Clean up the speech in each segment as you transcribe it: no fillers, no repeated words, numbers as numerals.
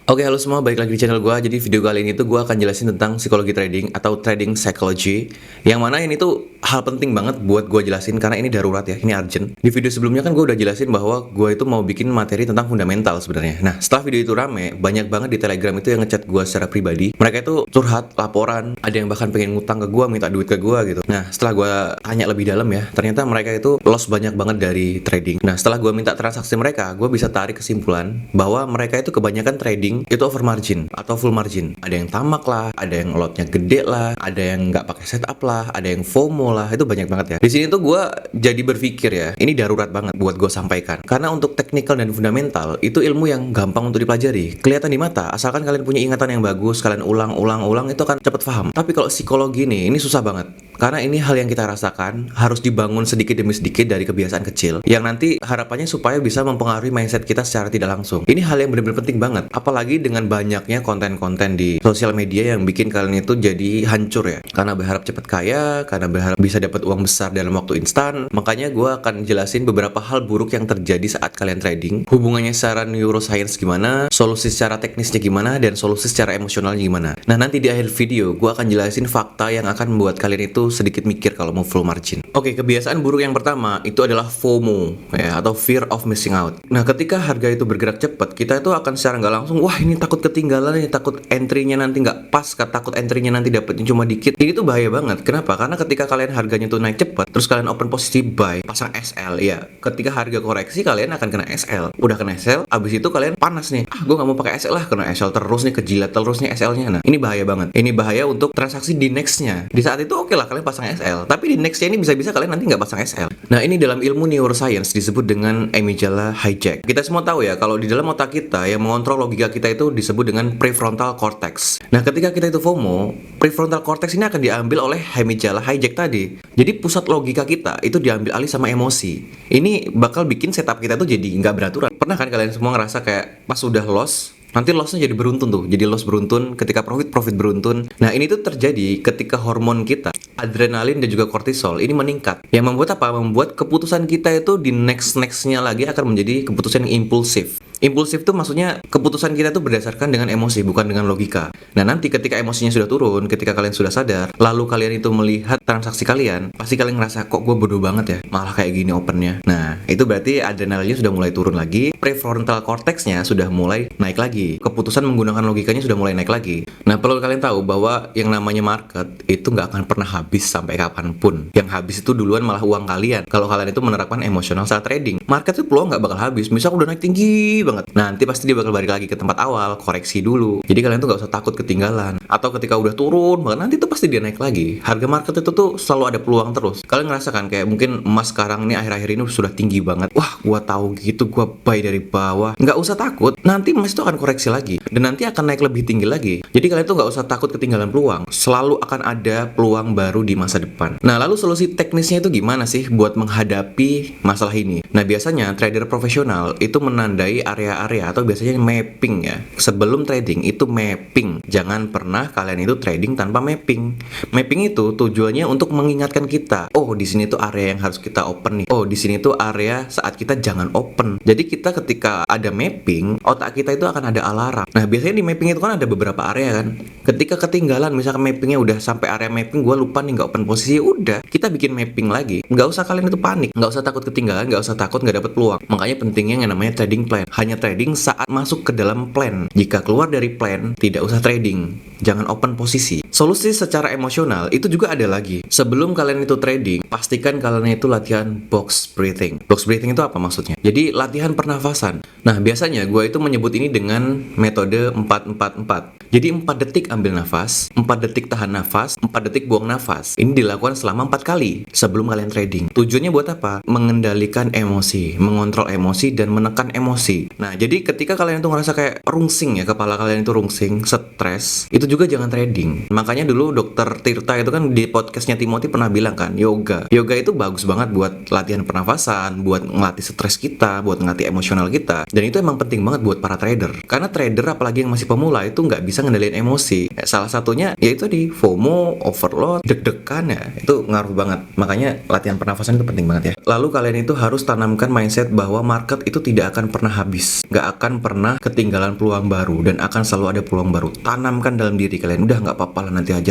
Oke, halo semua, balik lagi di channel gue. Jadi video kali ini tuh gue akan jelasin tentang psikologi trading atau trading psychology. Yang mana ini tuh hal penting banget buat gue jelasin karena ini darurat ya, ini urgent. Di video sebelumnya kan gue udah jelasin bahwa gue itu mau bikin materi tentang fundamental sebenarnya. Nah, setelah video itu rame, banyak banget di Telegram itu yang ngechat gue secara pribadi. Mereka itu curhat, laporan, ada yang bahkan pengen ngutang ke gue, minta duit ke gue gitu. Nah, setelah gue tanya lebih dalam ya, ternyata mereka itu loss banyak banget dari trading. Nah, setelah gue minta transaksi mereka, gue bisa tarik kesimpulan bahwa mereka itu kebanyakan trading itu over margin atau full margin. Ada yang tamak lah, ada yang lotnya gede lah, ada yang nggak pakai setup lah, ada yang FOMO lah, itu banyak banget ya. Di sini tuh gue jadi berpikir ya, ini darurat banget buat gue sampaikan. Karena untuk technical dan fundamental itu ilmu yang gampang untuk dipelajari, kelihatan di mata. Asalkan kalian punya ingatan yang bagus, kalian ulang itu akan cepet paham. Tapi kalau psikologi nih, ini susah banget. Karena ini hal yang kita rasakan harus dibangun sedikit demi sedikit dari kebiasaan kecil yang nanti harapannya supaya bisa mempengaruhi mindset kita secara tidak langsung. Ini hal yang benar-benar penting banget, apalagi dengan banyaknya konten-konten di sosial media yang bikin kalian itu jadi hancur ya. Karena berharap cepat kaya, karena berharap bisa dapat uang besar dalam waktu instan. Makanya gue akan jelasin beberapa hal buruk yang terjadi saat kalian trading, hubungannya secara neuroscience gimana, solusi secara teknisnya gimana, dan solusi secara emosionalnya gimana. Nah, nanti di akhir video gue akan jelasin fakta yang akan membuat kalian itu sedikit mikir kalau mau full margin. Oke, kebiasaan buruk yang pertama itu adalah FOMO ya, atau fear of missing out. Nah, ketika harga itu bergerak cepat, kita itu akan secara nggak langsung, wah ini takut ketinggalan, ini takut entry-nya nanti nggak pas, takut entry-nya nanti dapetnya cuma dikit. Ini tuh bahaya banget. Kenapa? Karena ketika kalian harganya tuh naik cepat, terus kalian open posisi buy, pasang SL ya. Ketika harga koreksi, kalian akan kena SL. Udah kena SL, abis itu kalian panas nih. Gue nggak mau pakai SL lah, kena SL terus nih, kejilat terus nih SL-nya. Nah, ini bahaya banget. Ini bahaya untuk transaksi di next-nya. Di saat itu oke lah kalian pasang SL, tapi di next-nya ini bisa-bisa kalian nanti nggak pasang SL. Nah, ini dalam ilmu neuroscience disebut dengan amygdala hijack. Kita semua tahu ya, kalau di dalam otak kita yang mengontrol logika kita itu disebut dengan prefrontal cortex. Nah, ketika kita itu FOMO, prefrontal cortex ini akan diambil oleh amygdala hijack tadi. Jadi pusat logika kita itu diambil alih sama emosi. Ini bakal bikin setup kita tuh jadi nggak beraturan. Pernah kan kalian semua ngerasa kayak pas udah loss, nanti lossnya jadi beruntun tuh, jadi loss beruntun, ketika profit beruntun. Nah, ini tuh terjadi ketika hormon kita, adrenalin dan juga kortisol ini meningkat. Yang membuat apa? Membuat keputusan kita itu di next-nya lagi akan menjadi keputusan yang impulsif. Impulsif tuh maksudnya keputusan kita tuh berdasarkan dengan emosi, bukan dengan logika. Nah, nanti ketika emosinya sudah turun, ketika kalian sudah sadar, lalu kalian itu melihat transaksi kalian, pasti kalian ngerasa, kok gue bodoh banget ya, malah kayak gini opennya. Nah, itu berarti adrenalinnya sudah mulai turun lagi, prefrontal cortex-nya sudah mulai naik lagi. Keputusan menggunakan logikanya sudah mulai naik lagi. Nah, perlu kalian tahu bahwa yang namanya market itu nggak akan pernah habis sampai kapanpun. Yang habis itu duluan malah uang kalian. Kalau kalian itu menerapkan emosional saat trading, market itu peluang nggak bakal habis. Misal udah naik tinggi banget, nanti pasti dia bakal balik lagi ke tempat awal, koreksi dulu. Jadi kalian tuh nggak usah takut ketinggalan. Atau ketika udah turun banget, nanti tuh pasti dia naik lagi. Harga market itu tuh selalu ada peluang terus. Kalian ngerasakan kayak mungkin emas sekarang nih akhir-akhir ini sudah tinggi banget. Wah, gua tahu gitu, gua buy dari bawah. Nggak usah takut, nanti emas itu akan koreksi lagi dan nanti akan naik lebih tinggi lagi. Jadi kalian tuh nggak usah takut ketinggalan peluang. Selalu akan ada peluang baru di masa depan. Nah, lalu solusi teknisnya itu gimana sih buat menghadapi masalah ini? Nah, biasanya trader profesional itu menandai area-area atau biasanya mapping ya. Sebelum trading itu mapping. Jangan pernah kalian itu trading tanpa mapping. Mapping itu tujuannya untuk mengingatkan kita, oh di sini tuh area yang harus kita open nih. Oh di sini tuh area saat kita jangan open. Jadi kita ketika ada mapping, otak kita itu akan ada alarm. Nah, biasanya di mapping itu kan ada beberapa area kan. Ketika ketinggalan, misalkan mappingnya udah sampai area mapping, gue lupa nih nggak open posisi, udah kita bikin mapping lagi. Nggak usah kalian itu panik, nggak usah takut ketinggalan, nggak usah takut nggak dapet peluang. Makanya pentingnya yang namanya trading plan. Hanya trading saat masuk ke dalam plan. Jika keluar dari plan, tidak usah trading. Jangan open posisi. Solusi secara emosional itu juga ada lagi. Sebelum kalian itu trading, pastikan kalian itu latihan box breathing. Box breathing itu apa maksudnya? Jadi latihan pernafasan. Nah, biasanya gue itu menyebut ini dengan metode 4-4-4. Jadi 4 detik ambil nafas, 4 detik tahan nafas, 4 detik buang nafas. Ini dilakukan selama 4 kali sebelum kalian trading. Tujuannya buat apa? Mengendalikan emosi, mengontrol emosi dan menekan emosi. Nah, jadi ketika kalian itu ngerasa kayak rungsing ya, kepala kalian itu rungsing, stres, itu juga jangan trading. Makanya dulu Dokter Tirta itu kan di podcastnya Timothy pernah bilang kan, yoga itu bagus banget buat latihan pernafasan, buat ngelatih stres kita, buat ngelatih emosional kita. Dan itu emang penting banget buat para trader. Karena trader apalagi yang masih pemula itu nggak bisa ngendaliin emosi. Salah satunya yaitu di FOMO, overload, deg-degan ya, itu ngaruh banget. Makanya latihan pernafasan itu penting banget ya. Lalu kalian itu harus tanamkan mindset bahwa market itu tidak akan pernah habis, nggak akan pernah ketinggalan peluang baru, dan akan selalu ada peluang baru. Tanamkan dalam diri kalian, udah nggak apa-apa lah, nanti aja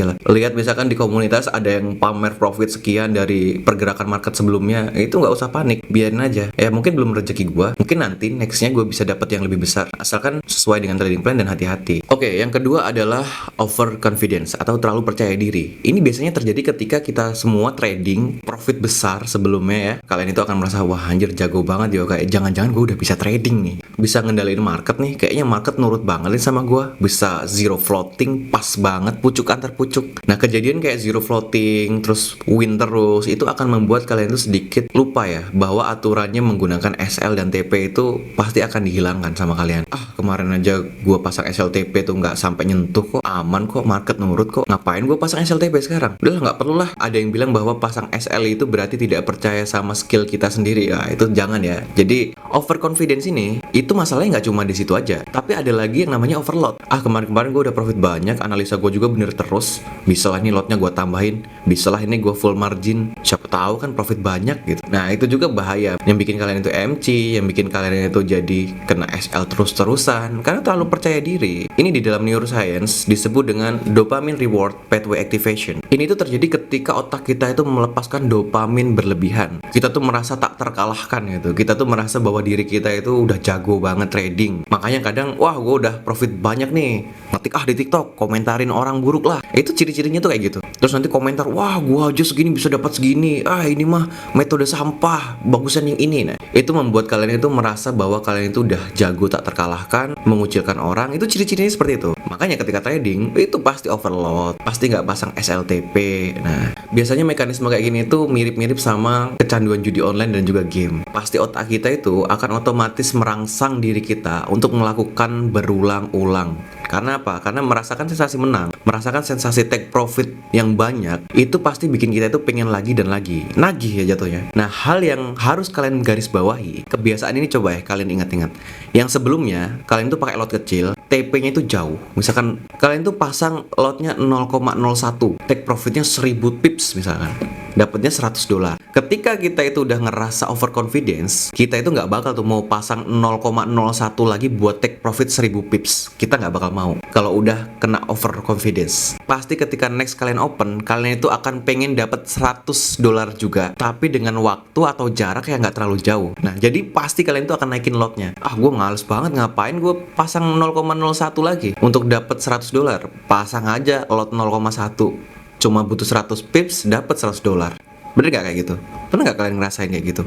lah. Lihat misalkan di komunitas ada yang pamer profit sekian dari pergerakan market sebelumnya, itu nggak usah panik, biarin aja. Ya mungkin belum rezeki gue, mungkin nanti nextnya gue bisa dapat yang lebih besar, asalkan sesuai dengan trading plan dan hati-hati. Oke, yang kedua adalah overconfidence atau terlalu percaya diri. Ini biasanya terjadi ketika kita semua trading profit besar sebelumnya ya. Kalian itu akan merasa, wah anjir jago banget ya, kayak jangan-jangan gue udah bisa trading nih, bisa ngendaliin market nih, kayaknya market nurut banget nih sama gue, bisa zero floating pas banget, pucuk antar pucuk. Nah kejadian kayak zero floating terus win terus itu akan membuat kalian itu sedikit lupa ya bahwa aturannya menggunakan SL dan TP itu pasti akan dihilangkan sama kalian. Kemarin aja gue pasang SLTP tuh nggak sampai nyentuh kok, aman kok, market nurut kok, ngapain gue pasang SLTP sekarang? Udah nggak perlu lah. Ada yang bilang bahwa pasang SL itu berarti tidak percaya sama skill kita sendiri. Ya itu jangan ya. Jadi overconfidence ini itu masalahnya nggak cuma di situ aja, tapi ada lagi yang namanya overload. Kemarin gue udah profit banyak, analisa gue juga bener terus, bisa lah ini lotnya gue tambahin, bisa lah ini gue full margin, siapa tahu kan profit banyak gitu. Nah itu juga bahaya, yang bikin kalian itu MC, yang bikin kalian itu jadi kena SL terus-terusan karena terlalu percaya diri. Ini di dalam neuroscience disebut dengan dopamine reward pathway activation. Ini tuh terjadi ketika otak kita itu melepaskan dopamin berlebihan. Kita tuh merasa tak terkalahkan gitu. Kita tuh merasa bahwa diri kita itu udah jago banget trading. Makanya kadang, wah gue udah profit banyak nih, ngetik di TikTok, komentarin orang buruk lah. Itu ciri-cirinya tuh kayak gitu. Terus nanti komentar, wah gue aja segini bisa dapat segini, ini mah metode sampah, bagusan yang ini. Nah itu membuat kalian itu merasa bahwa kalian itu udah jago tak terkalahkan, mengucilkan orang. Itu ciri-cirinya seperti itu. Makanya ketika trading itu pasti overload, pasti nggak pasang SLTP. Nah biasanya mekanisme kayak gini itu mirip-mirip sama kecanduan judi online dan juga game. Pasti otak kita itu akan otomatis merangsang diri kita untuk melakukan berulang-ulang. Karena apa? Karena merasakan sensasi menang, merasakan sensasi take profit yang banyak, itu pasti bikin kita itu pengen lagi dan lagi, nagih ya jatuhnya. Nah hal yang harus kalian garis bawahi, kebiasaan ini coba ya kalian ingat-ingat. Yang sebelumnya kalian tuh pakai lot kecil, TP-nya itu jauh. Misalkan kalian tuh pasang lotnya 0,01, take profitnya 1000 pips misalkan, dapatnya $100. Ketika kita itu udah ngerasa overconfidence, kita itu nggak bakal tuh mau pasang 0,01 lagi buat take profit 1000 pips. Kita nggak bakal mau kalau udah kena overconfidence. Pasti ketika next kalian open, kalian itu akan pengen dapat $100 juga, tapi dengan waktu atau jarak yang nggak terlalu jauh. Nah jadi pasti kalian itu akan naikin lotnya. Gue males banget, ngapain gue pasang 0,01 lagi untuk dapat $100. Pasang aja lot 0,1, cuma butuh 100 pips dapat $100. Bener gak kayak gitu? Pernah gak kalian ngerasain kayak gitu?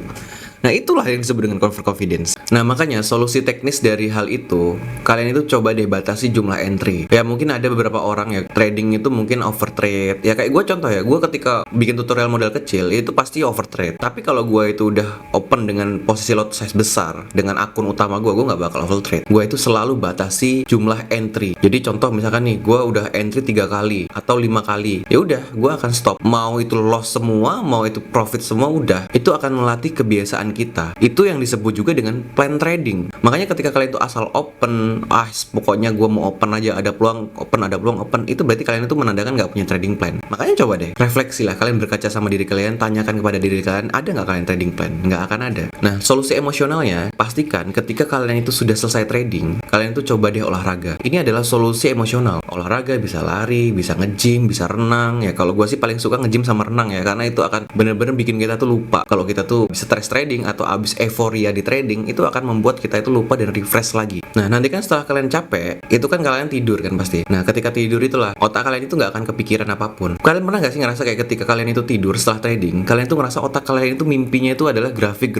Nah itulah yang disebut dengan overconfidence. Nah makanya solusi teknis dari hal itu, kalian itu coba deh batasi jumlah entry. Ya mungkin ada beberapa orang ya trading itu mungkin overtrade. Ya kayak gue contoh ya, gue ketika bikin tutorial modal kecil itu pasti overtrade. Tapi kalau gue itu udah open dengan posisi lot size besar, dengan akun utama gue gak bakal overtrade. Gue itu selalu batasi jumlah entry. Jadi contoh misalkan nih, gue udah entry 3 kali atau 5 kali, ya udah gue akan stop. Mau itu loss semua, mau itu profit semua, udah. Itu akan melatih kebiasaan kita. Itu yang disebut juga dengan plan trading. Makanya ketika kalian itu asal open, pokoknya gue mau open aja, ada peluang open, itu berarti kalian itu menandakan nggak punya trading plan. Makanya coba deh refleksi lah, kalian berkaca sama diri kalian, tanyakan kepada diri kalian, ada nggak kalian trading plan? Nggak akan ada. Nah solusi emosionalnya, pastikan ketika kalian itu sudah selesai trading, kalian itu coba deh olahraga. Ini adalah solusi emosional. Olahraga bisa lari, bisa nge-gym, bisa renang. Ya kalau gue sih paling suka nge-gym sama renang ya, karena itu akan bener-bener bikin kita tuh lupa kalau kita tuh stress trading atau abis euforia di trading, itu akan membuat kita itu lupa dan refresh lagi. Nah nanti kan setelah kalian capek, itu kan kalian tidur kan pasti. Nah ketika tidur itulah otak kalian itu nggak akan kepikiran apapun. Kalian pernah nggak sih ngerasa kayak ketika kalian itu tidur setelah trading, kalian tuh ngerasa otak kalian itu mimpinya itu adalah grafik.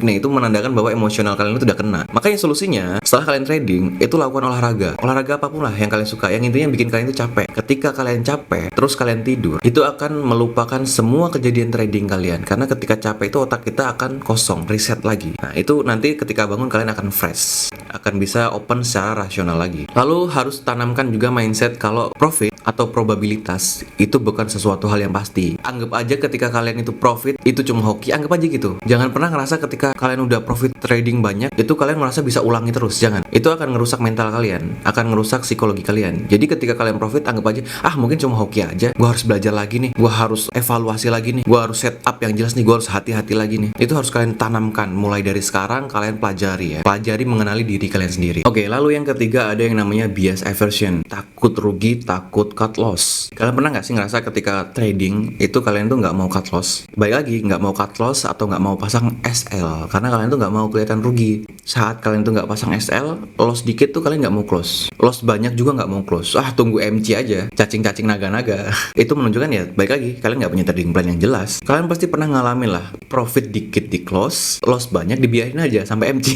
Nah itu menandakan bahwa emosional kalian itu udah kena. Makanya solusinya setelah kalian trading itu lakukan olahraga apapun lah yang kalian suka, yang intinya bikin kalian itu capek. Ketika kalian capek terus kalian tidur, itu akan melupakan semua kejadian trading kalian, karena ketika capek itu otak kita akan kosong, reset lagi. Nah itu nanti ketika bangun kalian akan fresh, akan bisa open secara rasional lagi. Lalu harus tanamkan juga mindset kalau profit atau probabilitas itu bukan sesuatu hal yang pasti. Anggap aja ketika kalian itu profit itu cuma hoki, anggap aja gitu. Jangan pernah ngerasa ketika kalian udah profit trading banyak itu kalian merasa bisa ulangi terus. Jangan. Itu akan ngerusak mental kalian, akan ngerusak psikologi kalian. Jadi ketika kalian profit anggap aja mungkin cuma hoki aja. Gua harus belajar lagi nih. Gua harus evaluasi lagi nih. Gua harus set up yang jelas nih. Gua harus hati-hati lagi nih. Itu harus kalian tanamkan mulai dari sekarang. Kalian pelajari ya. Pelajari mengenali diri kalian sendiri. Oke, lalu yang ketiga ada yang namanya bias aversion. Takut rugi, takut cut loss. Kalian pernah nggak sih ngerasa ketika trading itu kalian tuh nggak mau cut loss? Baik lagi, nggak mau cut loss atau nggak mau pasang SL karena kalian tuh nggak mau kelihatan rugi. Saat kalian tuh nggak pasang SL, loss dikit tuh kalian nggak mau close. Loss banyak juga nggak mau close. Tunggu MC aja, cacing-cacing naga-naga. Itu menunjukkan ya, baik lagi, kalian nggak punya trading plan yang jelas. Kalian pasti pernah ngalamin lah, profit dikit di close, loss banyak dibiarin aja sampai MC.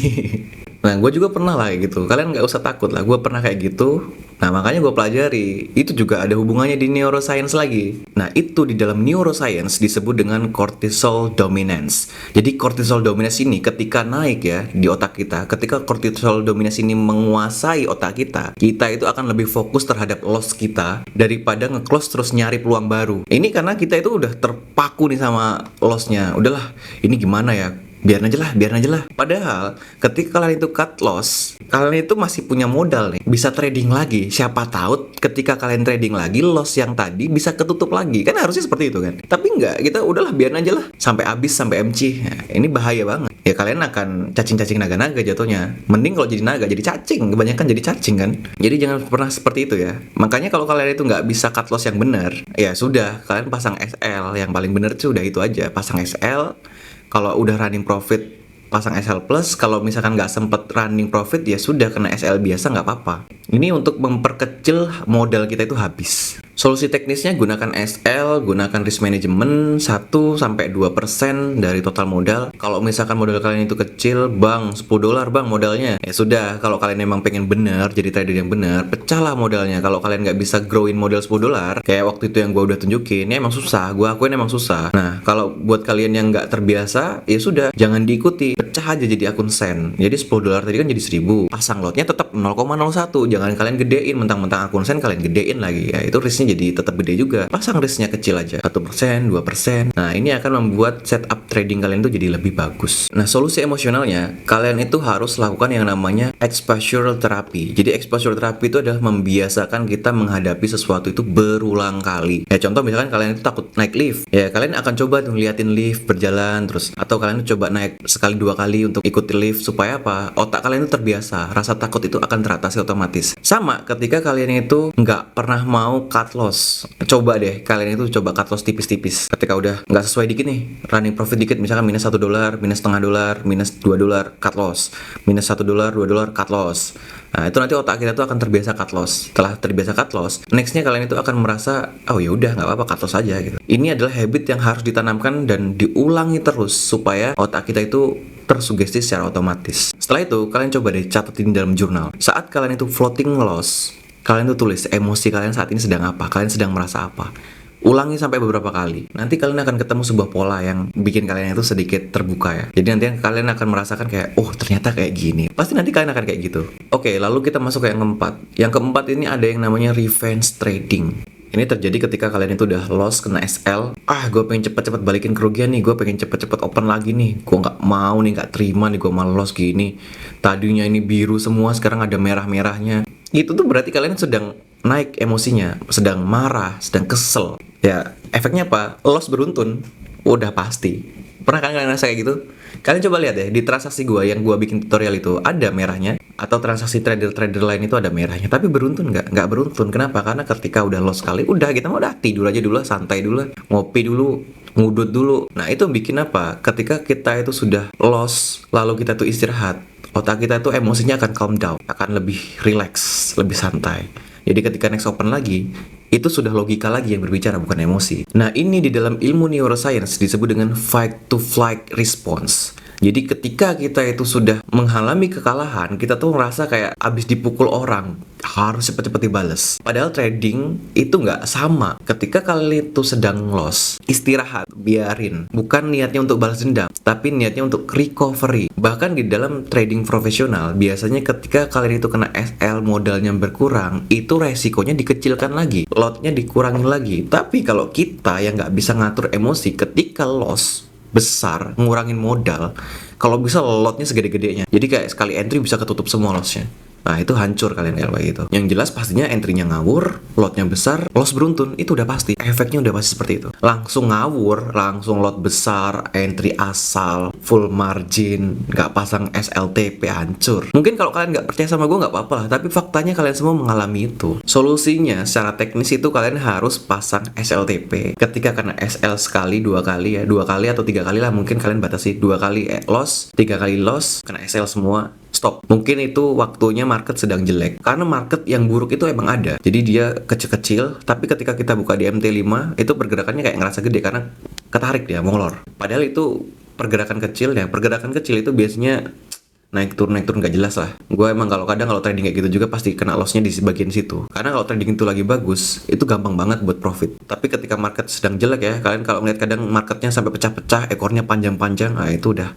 Nah, gue juga pernah lah kayak gitu. Kalian nggak usah takut lah, gue pernah kayak gitu. Nah, makanya gue pelajari. Itu juga ada hubungannya di neuroscience lagi. Nah, itu di dalam neuroscience disebut dengan cortisol dominance. Jadi cortisol dominance ini ketika naik ya di otak kita, ketika cortisol dominance ini menguasai otak kita itu akan lebih fokus terhadap loss kita daripada nge-close terus nyari peluang baru. Ini karena kita itu udah terpaku nih sama loss-nya. Udahlah, ini gimana ya? Biarin aja lah. Padahal ketika kalian itu cut loss, kalian itu masih punya modal nih, bisa trading lagi. Siapa tahu ketika kalian trading lagi, loss yang tadi bisa ketutup lagi. Kan harusnya seperti itu kan. Tapi enggak, kita udahlah biarin aja lah sampai habis, sampai MC. Nah, ini bahaya banget. Ya kalian akan cacing-cacing naga-naga jatuhnya. Mending kalau jadi naga jadi cacing, kebanyakan jadi cacing kan. Jadi jangan pernah seperti itu ya. Makanya kalau kalian itu nggak bisa cut loss yang benar, ya sudah, kalian pasang SL yang paling benar tuh udah itu aja. Pasang SL. Kalau udah running profit, pasang SL plus. Kalau misalkan nggak sempet running profit, ya sudah, kena SL biasa nggak apa-apa. Ini untuk memperkecil modal kita itu habis. Solusi teknisnya gunakan SL, gunakan risk management 1-2% dari total modal. Kalau misalkan modal kalian itu kecil, bang, $10 bang modalnya. Ya sudah, kalau kalian memang pengen bener, jadi trader yang bener, pecahlah modalnya. Kalau kalian nggak bisa growin modal $10, kayak waktu itu yang gue udah tunjukin, ya emang susah, gue akuin emang susah. Nah, kalau buat kalian yang nggak terbiasa, ya sudah, jangan diikuti. Pecah aja jadi akun sen. Jadi $10 tadi kan jadi 1000. Pasang lotnya tetap 0,01. Jangan kalian gedein, mentang-mentang akun sen kalian gedein lagi. Ya itu risknya jadi tetap gede juga. Pasang risknya kecil aja, 1%, 2%. Nah, ini akan membuat setup trading kalian tuh jadi lebih bagus. Nah, solusi emosionalnya, kalian itu harus lakukan yang namanya exposure therapy. Jadi exposure therapy itu adalah membiasakan kita menghadapi sesuatu itu berulang kali. Ya contoh misalkan kalian itu takut naik lift, ya kalian akan coba tuh ngeliatin lift berjalan terus, atau kalian coba naik sekali 2 kali untuk ikuti lift. Supaya apa? Otak kalian itu terbiasa, rasa takut itu akan teratasi otomatis. Sama ketika kalian itu nggak pernah mau cut loss, coba deh kalian itu coba cut loss tipis-tipis. Ketika udah nggak sesuai dikit nih, running profit dikit, misalkan minus $1, minus setengah dolar, minus $2, cut loss, minus $1, $2, cut loss. Nah, itu nanti otak kita tuh akan terbiasa cut loss. Setelah terbiasa cut loss, nextnya kalian itu akan merasa, oh ya udah nggak apa-apa, cut loss aja gitu. Ini adalah habit yang harus ditanamkan dan diulangi terus supaya otak kita itu tersugesti secara otomatis. Setelah itu, kalian coba deh catatin dalam jurnal. Saat kalian itu floating loss, kalian tuh tulis emosi kalian saat ini sedang apa, kalian sedang merasa apa. Ulangi sampai beberapa kali. Nanti kalian akan ketemu sebuah pola yang bikin kalian itu sedikit terbuka ya. Jadi nanti kalian akan merasakan kayak, oh ternyata kayak gini. Pasti nanti kalian akan kayak gitu. Oke, lalu kita masuk ke yang keempat. Yang keempat ini ada yang namanya revenge trading. Ini terjadi ketika kalian itu udah loss, kena SL. Gue pengen cepet-cepet balikin kerugian nih. Gue pengen cepet-cepet open lagi nih. Gue nggak mau nih, nggak terima nih gue malah loss gini. Tadinya ini biru semua, sekarang ada merah-merahnya. Itu tuh berarti kalian sedang naik emosinya, sedang marah, sedang kesel. Ya, efeknya apa? Loss beruntun. Udah pasti. Pernah kan kalian rasa kayak gitu? Kalian coba lihat deh, di transaksi gue yang gue bikin tutorial itu ada merahnya. Atau transaksi trader-trader lain itu ada merahnya. Tapi beruntun nggak? Nggak beruntun. Kenapa? Karena ketika udah loss sekali, udah kita mau tidur aja dulu, santai dulu, ngopi dulu, ngudut dulu. Nah, itu bikin apa? Ketika kita itu sudah loss, lalu kita tuh istirahat, otak kita tuh emosinya akan calm down, akan lebih relax, lebih santai. Jadi ketika next open lagi, itu sudah logika lagi yang berbicara, bukan emosi. Nah, ini di dalam ilmu neuroscience disebut dengan fight to flight response. Jadi ketika kita itu sudah mengalami kekalahan, kita tuh ngerasa kayak abis dipukul orang, harus cepet-cepet dibales. Padahal trading itu nggak sama. Ketika kalian itu sedang loss, istirahat, biarin. Bukan niatnya untuk balas dendam, tapi niatnya untuk recovery. Bahkan di dalam trading profesional, biasanya ketika kalian itu kena SL, modalnya berkurang, itu resikonya dikecilkan lagi, lotnya dikurangin lagi. Tapi kalau kita yang nggak bisa ngatur emosi, ketika loss besar, ngurangin modal, kalau bisa lotnya segede-gedenya. Jadi kayak sekali entry bisa ketutup semua lossnya. Nah itu hancur kalian kalau kayak gitu. Yang jelas pastinya entry-nya ngawur, lotnya besar, loss beruntun, itu udah pasti. Efeknya udah pasti seperti itu. Langsung ngawur, langsung lot besar, entry asal, full margin, nggak pasang SLTP, hancur. Mungkin kalau kalian nggak percaya sama gue nggak apa-apa lah, tapi faktanya kalian semua mengalami itu. Solusinya secara teknis itu kalian harus pasang SLTP. Ketika kena SL sekali, dua kali atau 3 kali lah, mungkin kalian batasi 2 kali loss, 3 kali loss, kena SL semua, stop. Mungkin itu waktunya market sedang jelek. Karena market yang buruk itu emang ada. Jadi dia kecil-kecil, tapi ketika kita buka di MT5, itu pergerakannya kayak ngerasa gede karena ketarik dia, molor. Padahal itu pergerakan kecil ya. Pergerakan kecil itu biasanya naik turun nggak jelas lah. Gue emang kalau trading kayak gitu juga pasti kena lossnya di bagian situ. Karena kalau trading itu lagi bagus, itu gampang banget buat profit. Tapi ketika market sedang jelek ya, kalian kalau ngeliat kadang marketnya sampai pecah-pecah, ekornya panjang-panjang, nah itu udah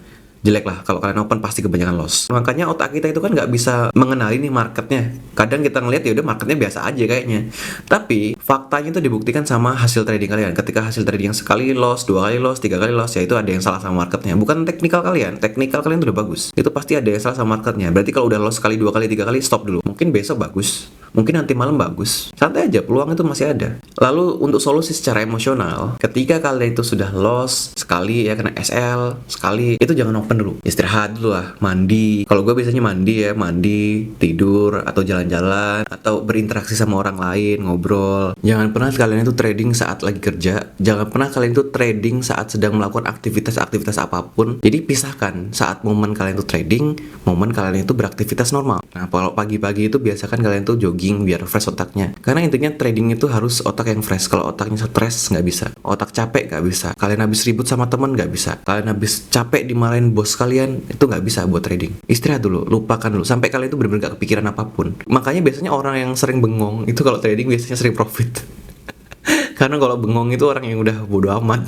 jelek lah. Kalau kalian open pasti kebanyakan loss. Makanya otak kita itu kan nggak bisa mengenali nih marketnya. Kadang kita ngeliat ya udah marketnya biasa aja kayaknya. Tapi faktanya itu dibuktikan sama hasil trading kalian. Ketika hasil trading yang sekali loss, 2 kali loss, 3 kali loss, ya itu ada yang salah sama marketnya. Bukan teknikal kalian. Teknikal kalian tuh udah bagus. Itu pasti ada yang salah sama marketnya. Berarti kalau udah loss sekali, 2 kali, 3 kali, stop dulu. Mungkin besok bagus. Mungkin nanti malam bagus. Santai aja, peluang itu masih ada. Lalu untuk solusi secara emosional, ketika kalian itu sudah loss sekali ya, kena SL sekali, itu jangan open dulu. Istirahat dulu lah, mandi. Kalau gue biasanya mandi, tidur, atau jalan-jalan, atau berinteraksi sama orang lain, ngobrol. Jangan pernah kalian itu trading saat lagi kerja. Jangan pernah kalian itu trading saat sedang melakukan aktivitas apapun. Jadi pisahkan saat momen kalian itu trading, momen kalian itu beraktivitas normal. Nah, kalau pagi-pagi itu biasakan kalian tuh jogging biar fresh otaknya. Karena intinya trading itu harus otak yang fresh. Kalau otaknya stres nggak bisa. Otak capek nggak bisa. Kalian habis ribut sama teman nggak bisa. Kalian habis capek dimarahin bos kalian, itu nggak bisa buat trading. Istirahat dulu, lupakan dulu sampai kalian itu benar-benar nggak kepikiran apapun. Makanya biasanya orang yang sering bengong itu kalau trading biasanya sering profit. Karena kalau bengong itu orang yang udah bodo amat.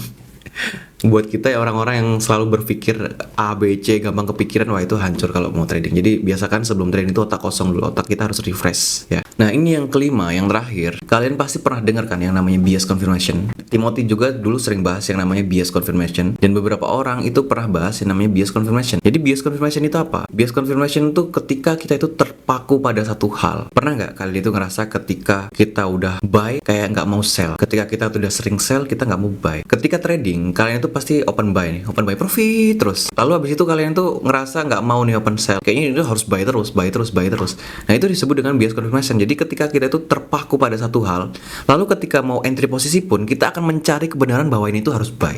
Buat kita ya orang-orang yang selalu berpikir A, B, C, gampang kepikiran, wah itu hancur kalau mau trading. Jadi biasakan sebelum trading itu otak kosong dulu, otak kita harus refresh ya. Nah ini yang kelima, yang terakhir, kalian pasti pernah dengar kan yang namanya bias confirmation. Timothy juga dulu sering bahas yang namanya bias confirmation, dan beberapa orang itu pernah bahas yang namanya bias confirmation. Jadi bias confirmation itu apa? Bias confirmation itu ketika kita itu terpaku pada satu hal. Pernah nggak kalian itu ngerasa ketika kita udah buy kayak nggak mau sell? Ketika kita udah sering sell, kita nggak mau buy. Ketika trading, kalian itu pasti open buy profit terus. Lalu habis itu kalian tuh ngerasa nggak mau nih open sell, kayaknya itu harus buy terus. Nah itu disebut dengan bias confirmation. Jadi ketika kita itu terpaku pada satu hal, lalu ketika mau entry posisi pun kita akan mencari kebenaran bahwa ini tuh harus buy.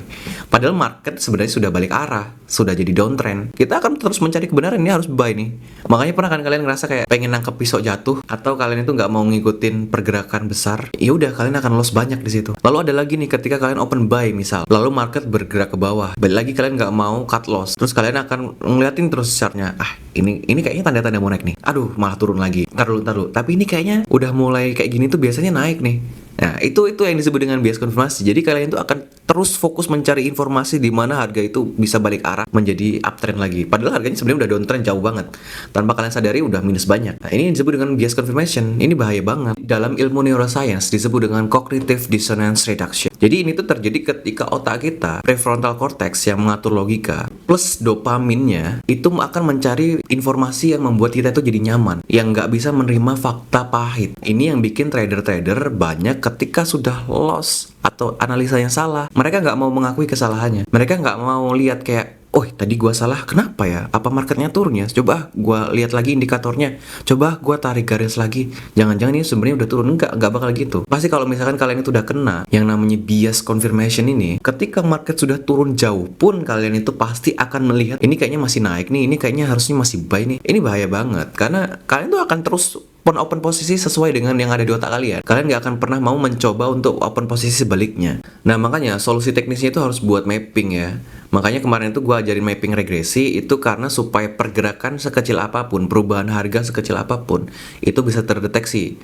Padahal market sebenarnya sudah balik arah, sudah jadi downtrend. Kita akan terus mencari kebenaran ini harus buy nih. Makanya pernah kan kalian ngerasa kayak pengen nangkep pisau jatuh, atau kalian itu nggak mau ngikutin pergerakan besar, ya udah kalian akan loss banyak di situ. Lalu ada lagi nih ketika kalian open buy misal, lalu market bergerak ke bawah, balik lagi kalian nggak mau cut loss, terus kalian akan ngeliatin terus chartnya, ini kayaknya tanda-tanda mau naik nih, aduh malah turun lagi, ntar dulu, tapi ini kayaknya udah mulai kayak gini tuh biasanya naik nih. Nah itu yang disebut dengan bias konfirmasi. Jadi kalian itu akan terus fokus mencari informasi di mana harga itu bisa balik arah menjadi uptrend lagi, padahal harganya sebenarnya udah downtrend jauh banget, tanpa kalian sadari udah minus banyak. Nah ini disebut dengan bias confirmation. Ini bahaya banget. Dalam ilmu neuroscience disebut dengan cognitive dissonance reduction. Jadi ini tuh terjadi ketika otak kita, prefrontal cortex yang mengatur logika, plus dopaminnya itu akan mencari informasi yang membuat kita itu jadi nyaman, yang nggak bisa menerima fakta pahit. Ini yang bikin trader-trader banyak ketika sudah loss atau analisa yang salah, mereka nggak mau mengakui kesalahannya. Mereka nggak mau lihat kayak, oh tadi gua salah, kenapa ya? Apa marketnya turun ya? Coba gua lihat lagi indikatornya. Coba gua tarik garis lagi. Jangan-jangan ini sebenarnya udah turun. Enggak bakal gitu. Pasti kalau misalkan kalian itu udah kena yang namanya bias confirmation ini, ketika market sudah turun jauh pun kalian itu pasti akan melihat ini kayaknya masih naik nih, ini kayaknya harusnya masih buy nih. Ini bahaya banget karena kalian tuh akan terus open posisi sesuai dengan yang ada di otak kalian. Kalian nggak akan pernah mau mencoba untuk open posisi sebaliknya. Nah makanya solusi teknisnya itu harus buat mapping ya. Makanya kemarin itu gue ajarin mapping regresi itu karena supaya pergerakan sekecil apapun, perubahan harga sekecil apapun itu bisa terdeteksi.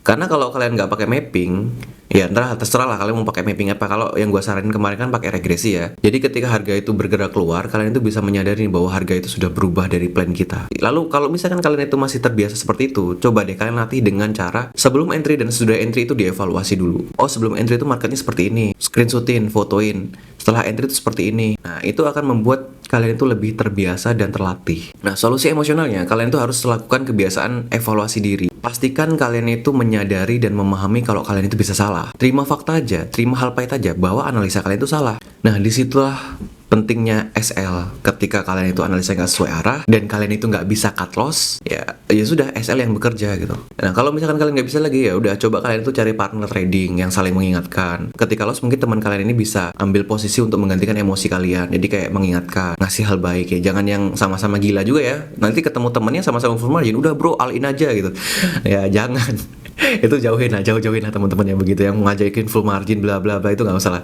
Karena kalau kalian nggak pakai mapping, ya terserah lah kalian mau pakai mapping apa. Kalau yang gue saranin kemarin kan pakai regresi ya. Jadi ketika harga itu bergerak keluar, kalian itu bisa menyadari bahwa harga itu sudah berubah dari plan kita. Lalu kalau misalkan kalian itu masih terbiasa seperti itu, coba deh kalian latih dengan cara sebelum entry dan sesudah entry itu dievaluasi dulu. Oh, sebelum entry itu marketnya seperti ini, screenshotin, fotoin. Setelah entry itu seperti ini. Nah, itu akan membuat kalian itu lebih terbiasa dan terlatih. Nah, solusi emosionalnya, kalian itu harus lakukan kebiasaan evaluasi diri. Pastikan kalian itu menyadari dan memahami kalau kalian itu bisa salah. Terima fakta aja, terima hal pahit aja bahwa analisa kalian itu salah. Nah, disitulah pentingnya SL. Ketika kalian itu analisa nggak sesuai arah dan kalian itu nggak bisa cut loss, ya sudah SL yang bekerja gitu. Nah, kalau misalkan kalian nggak bisa lagi, ya udah coba kalian itu cari partner trading yang saling mengingatkan. Ketika loss mungkin teman kalian ini bisa ambil posisi untuk menggantikan emosi kalian. Jadi kayak mengingatkan, ngasih hal baik ya. Jangan yang sama-sama gila juga ya. Nanti ketemu temennya sama-sama full margin, udah bro all in aja gitu. Ya jangan. Itu jauhin lah teman-teman yang begitu, yang ngajakin full margin bla bla bla, itu nggak usah lah.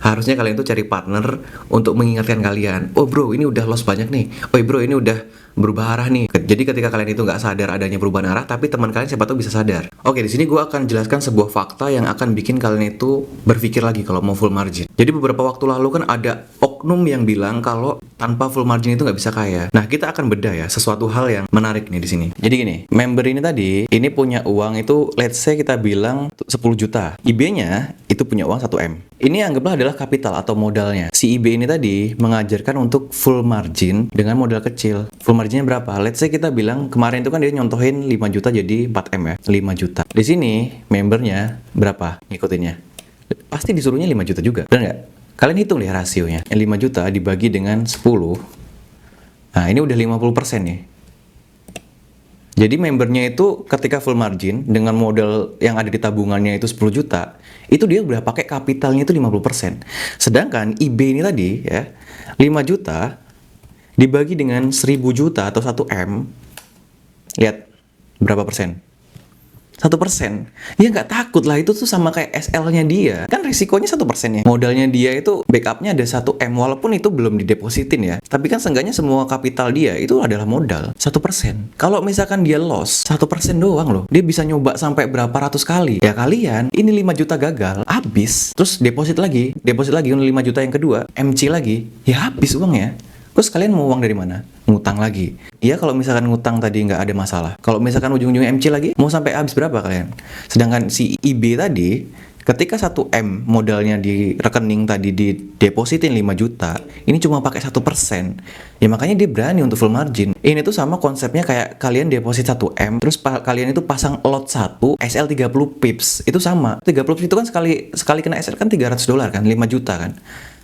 Harusnya kalian tuh cari partner untuk mengingatkan kalian. Oh bro, ini udah loss banyak nih. Oh bro, ini udah berubah arah nih. Jadi ketika kalian itu nggak sadar adanya perubahan arah, tapi teman kalian siapa tahu bisa sadar. Oke, di sini gue akan jelaskan sebuah fakta yang akan bikin kalian itu berpikir lagi kalau mau full margin. Jadi beberapa waktu lalu kan ada oknum yang bilang kalau tanpa full margin itu nggak bisa kaya. Nah, kita akan bedah ya sesuatu hal yang menarik nih di sini. Jadi gini, member ini tadi ini punya uang itu let's say kita bilang 10 juta. IB-nya itu punya uang 1M. Ini anggaplah adalah kapital atau modalnya. Si IB ini tadi mengajarkan untuk full margin dengan modal kecil. Full marginnya berapa? Let's say kita bilang kemarin itu kan dia nyontohin 5 juta jadi 4M ya. 5 juta. Di sini membernya berapa ngikutinnya? Pasti disuruhnya 5 juta juga. Benar nggak? Kalian hitung lihat rasionya. 5 juta dibagi dengan 10. Nah, ini udah 50% nih. Jadi membernya itu ketika full margin dengan modal yang ada di tabungannya itu 10 juta, itu dia udah pakai kapitalnya itu 50%. Sedangkan IB ini tadi ya, 5 juta dibagi dengan 1000 juta atau 1M, lihat berapa persen? 1%. Dia nggak takut lah, itu tuh sama kayak SL-nya dia. Kan risikonya 1% ya. Modalnya dia itu backupnya ada 1M, walaupun itu belum didepositin ya. Tapi kan seenggaknya semua kapital dia itu adalah modal 1%. Kalau misalkan dia loss 1% doang loh, dia bisa nyoba sampai berapa ratus kali. Ya kalian, ini 5 juta gagal, habis. Terus deposit lagi 5 juta yang kedua, MC lagi, ya habis uangnya. Terus kalian mau uang dari mana? Ngutang lagi. Iya, kalau misalkan ngutang tadi nggak ada masalah. Kalau misalkan ujung-ujungnya MC lagi, mau sampai habis berapa kalian? Sedangkan si IB tadi, ketika 1M modalnya di rekening tadi didepositin 5 juta, ini cuma pakai 1%. Ya makanya dia berani untuk full margin. Ini tuh sama konsepnya kayak kalian deposit 1M, terus kalian itu pasang lot 1, SL 30 pips. Itu sama. 30 pips itu kan sekali kena SL kan $300 kan, 5 juta kan.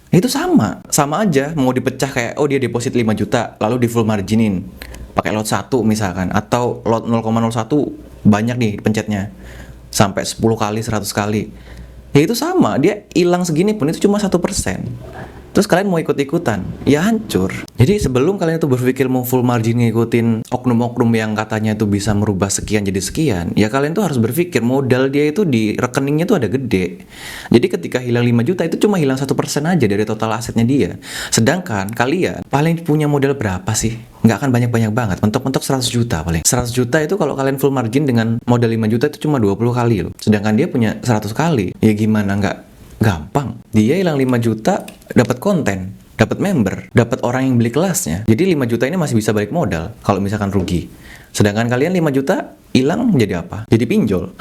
Itu sama aja, mau dipecah kayak oh dia deposit 5 juta lalu di full marginin pakai lot 1 misalkan, atau lot 0,01 banyak nih pencetnya sampai 10 kali 100 kali, ya itu sama, dia hilang segini pun itu cuma 1%. Terus kalian mau ikut-ikutan, ya hancur. Jadi sebelum kalian itu berpikir mau full margin ngikutin oknum-oknum yang katanya itu bisa merubah sekian jadi sekian, ya kalian tuh harus berpikir modal dia itu di rekeningnya tuh ada gede. Jadi ketika hilang 5 juta itu cuma hilang 1% aja dari total asetnya dia. Sedangkan kalian paling punya modal berapa sih? Nggak akan banyak-banyak banget, mentok-mentok 100 juta paling. 100 juta itu kalau kalian full margin dengan modal 5 juta itu cuma 20 kali loh. Sedangkan dia punya 100 kali. Ya gimana nggak gampang. Dia hilang 5 juta dapat konten, dapat member, dapat orang yang beli kelasnya. Jadi 5 juta ini masih bisa balik modal kalau misalkan rugi. Sedangkan kalian 5 juta hilang jadi apa? Jadi pinjol.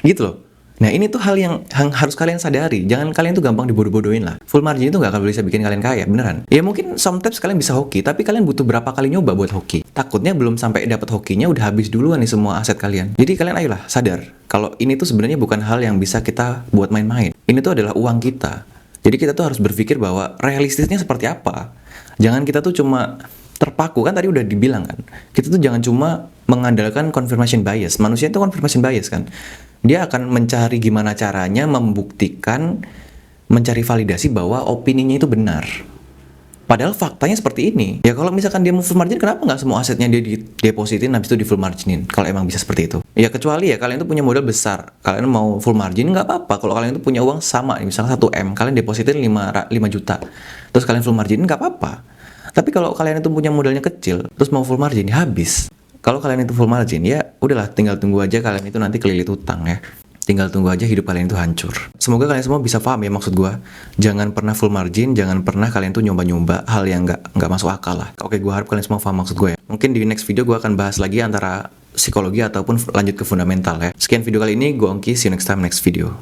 Gitu loh. Nah ini tuh hal yang harus kalian sadari. Jangan kalian tuh gampang dibodoh-bodohin lah. Full margin itu gak akan bisa bikin kalian kaya, beneran. Ya mungkin sometimes kalian bisa hoki, tapi kalian butuh berapa kali nyoba buat hoki. Takutnya belum sampai dapat hokinya udah habis duluan nih semua aset kalian. Jadi kalian ayolah sadar kalau ini tuh sebenarnya bukan hal yang bisa kita buat main-main. Ini tuh adalah uang kita. Jadi kita tuh harus berpikir bahwa realistisnya seperti apa. Jangan kita tuh cuma terpaku, kan tadi udah dibilang kan. Kita tuh jangan cuma mengandalkan confirmation bias. Manusia itu confirmation bias kan. Dia akan mencari gimana caranya membuktikan, mencari validasi bahwa opininya itu benar. Padahal faktanya seperti ini. Ya kalau misalkan dia mau full margin, kenapa nggak semua asetnya dia depositin habis itu di full marginin? Kalau emang bisa seperti itu. Ya kecuali ya kalian tuh punya modal besar, kalian mau full margin nggak apa-apa. Kalau kalian tuh punya uang sama, misalnya 1 M, kalian depositin 5 juta, terus kalian full margin nggak apa-apa. Tapi kalau kalian itu punya modalnya kecil, terus mau full margin, ya habis. Kalau kalian itu full margin, ya udahlah, tinggal tunggu aja kalian itu nanti kelilit utang ya. Tinggal tunggu aja hidup kalian itu hancur. Semoga kalian semua bisa paham ya maksud gua. Jangan pernah full margin, jangan pernah kalian tuh nyoba-nyoba hal yang nggak masuk akal lah. Oke, gua harap kalian semua paham maksud gue ya. Mungkin di next video gua akan bahas lagi antara psikologi ataupun lanjut ke fundamental ya. Sekian video kali ini, gua Ongki, see you next time next video.